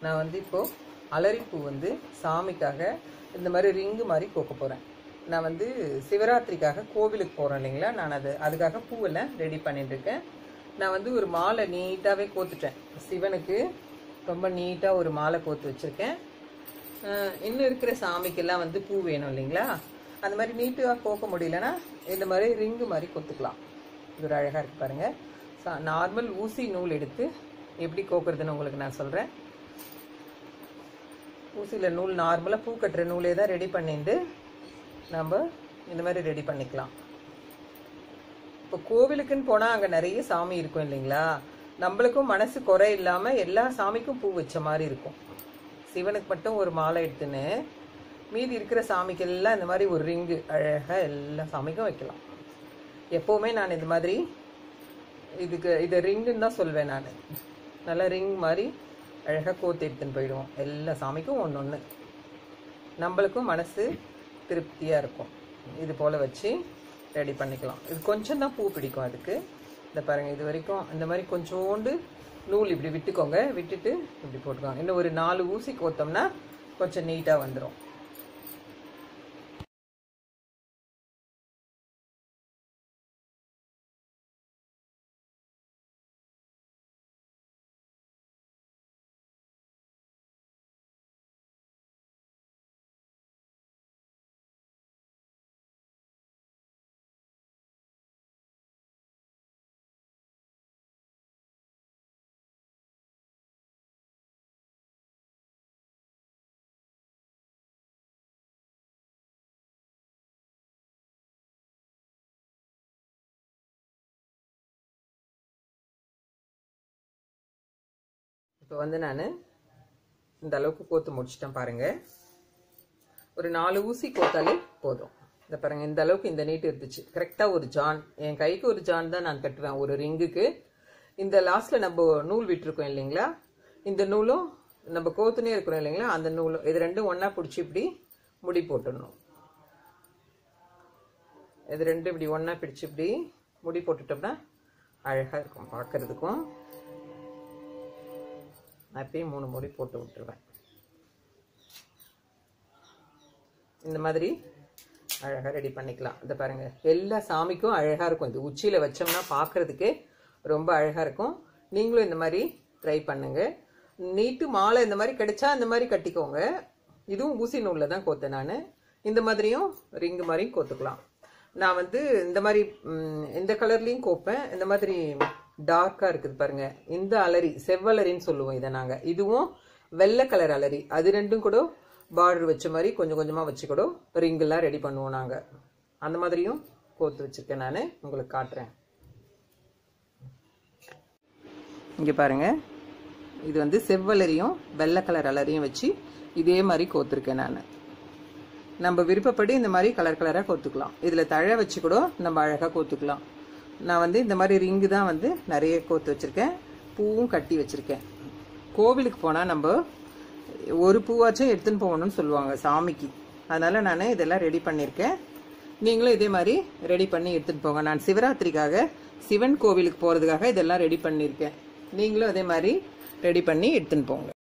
நான் வந்து இப்போது அலரிப்பூ வந்து சாமிக்காக இந்த மாதிரி ரிங்கு மாதிரி கோக்க போகிறேன். நான் வந்து சிவராத்திரிக்காக கோவிலுக்கு போகிறேன் இல்லைங்களா, நான் அதுக்காக பூவெல்லாம் ரெடி பண்ணிட்டுருக்கேன். நான் வந்து ஒரு மாலை நீட்டாகவே கோத்துட்டேன். சிவனுக்கு ரொம்ப நீட்டாக ஒரு மாலை கோத்து வச்சுருக்கேன். இன்னும் இருக்கிற சாமிக்கெல்லாம் வந்து பூ வேணும் இல்லைங்களா, அந்த மாதிரி நீட்டாக கோக்க முடியலன்னா இந்த மாதிரி ரிங்கு மாதிரி கொத்துக்கலாம். இது ஒரு அழகாக இருக்குது பாருங்கள். நார்மல் ஊசி நூல் எடுத்து எப்படி கோக்குறதுன்னு உங்களுக்கு நான் சொல்கிறேன். ஊசியில் நூல் நார்மலாக பூ கட்டுற நூலே தான் ரெடி பண்ணிட்டு நம்ம இந்த மாதிரி ரெடி பண்ணிக்கலாம். இப்போ கோவிலுக்குன்னு போனால் அங்கே நிறைய சாமி இருக்கும் இல்லைங்களா, நம்மளுக்கும் மனசு குறை இல்லாமல் எல்லா சாமிக்கும் பூ வச்ச மாதிரி இருக்கும். சிவனுக்கு மட்டும் ஒரு மாலை எடுத்துன்னு மீதி இருக்கிற சாமிக்கெல்லாம் இந்த மாதிரி ஒரு ரிங்கு அழகாக எல்லா சாமிக்கும் வைக்கலாம். எப்போவுமே நான் இந்த மாதிரி இதை ரிங்குன்னு தான் சொல்வேன். நான் நல்லா ரிங் மாதிரி அழகாக கோத்து எடுத்துன்னு போயிடுவோம். எல்லா சாமிக்கும் ஒன்று ஒன்று, நம்மளுக்கும் மனசு திருப்தியாக இருக்கும். இது போல் வச்சு ரெடி பண்ணிக்கலாம். இது கொஞ்சம் தான் பூ பிடிக்கும் அதுக்கு. இந்த பாருங்கள், இது வரைக்கும் இந்த மாதிரி கொஞ்சோண்டு நூல் இப்படி விட்டுக்கோங்க, விட்டுட்டு இப்படி போட்டுக்கோங்க. இன்னும் ஒரு 4 ஊசி கோத்தோம்னா கொஞ்சம் நீட்டாக வந்துடும். இப்போ வந்து நான் இந்த அளவுக்கு கோத்து முடிச்சிட்டேன் பாருங்கள். ஒரு 4 ஊசி கோத்தாலே போதும். இந்த பாருங்கள், இந்த அளவுக்கு இந்த நீட்டு இருந்துச்சு. கரெக்டாக ஒரு ஜான், என் கைக்கு ஒரு ஜான் தான் நான் கட்டுவேன் ஒரு ரிங்குக்கு. இந்த லாஸ்ட்டில் நம்ம நூல் விட்டுருக்கோம் இல்லைங்களா, இந்த நூலும் நம்ம கோத்துனே இருக்கிறோம் இல்லைங்களா, அந்த நூலும் இது ரெண்டும் ஒன்றா பிடிச்சி இப்படி முடி போட்டுடணும். இது ரெண்டும் இப்படி ஒன்றா பிடிச்சி இப்படி முடி போட்டுட்டோம்னா அழகாக இருக்கும் பார்க்குறதுக்கும். நான் எப்பயும் 3 முடி போட்டு விட்டுருவேன். இந்த மாதிரி அழகாக ரெடி பண்ணிக்கலாம். இதை பாருங்கள், எல்லா சாமிக்கும் அழகாக இருக்கும். இது உச்சியில் வச்சோம்னா பார்க்குறதுக்கு ரொம்ப அழகாக இருக்கும். நீங்களும் இந்த மாதிரி ட்ரை பண்ணுங்கள். நீட்டு மாலை இந்த மாதிரி கிடைச்சா இந்த மாதிரி கட்டிக்கோங்க. இதுவும் ஊசி நூலில் தான் கோத்தேன் நான். இந்த மாதிரியும் ரிங்கு மாதிரியும் கோத்துக்கலாம். நான் வந்து இந்த மாதிரி இந்த கலர்லேயும் கோப்பேன். இந்த மாதிரி டார்க்காக இருக்குது பாருங்கள், இந்த அலரி செவ்வலரின்னு சொல்லுவோம் இதை நாங்கள். இதுவும் வெள்ளை கலர் அலரி, அது ரெண்டும் கூட பார்டர் வச்ச மாதிரி கொஞ்சம் கொஞ்சமாக வச்சு கூட ரிங்கெல்லாம் ரெடி பண்ணுவோம் நாங்கள். அந்த மாதிரியும் கோத்து வச்சுருக்கேன் நான், உங்களுக்கு காட்டுறேன். இங்கே பாருங்கள், இது வந்து செவ்வலரியும் வெள்ளை கலர் அலரியும் வச்சு இதே மாதிரி கோத்துருக்கேன் நான். நம்ம விருப்பப்படி இந்த மாதிரி கலர் கலராக கோத்துக்கலாம். இதில் தழை வச்சு கூட நம்ம அழகாக கோத்துக்கலாம். நான் வந்து இந்த மாதிரி ரிங்கு தான் வந்து நிறைய கோத்து வச்சுருக்கேன். பூவும் கட்டி வச்சுருக்கேன். கோவிலுக்கு போனால் நம்ம ஒரு பூவாச்சும் எடுத்துன்னு போகணும்னு சொல்லுவாங்க சாமிக்கு. அதனால் நான் இதெல்லாம் ரெடி பண்ணியிருக்கேன். நீங்களும் இதே மாதிரி ரெடி பண்ணி எடுத்துகிட்டு போங்க. நான் சிவராத்திரிக்காக சிவன் கோவிலுக்கு போகிறதுக்காக இதெல்லாம் ரெடி பண்ணியிருக்கேன். நீங்களும் அதே மாதிரி ரெடி பண்ணி எடுத்துன்னு போங்க.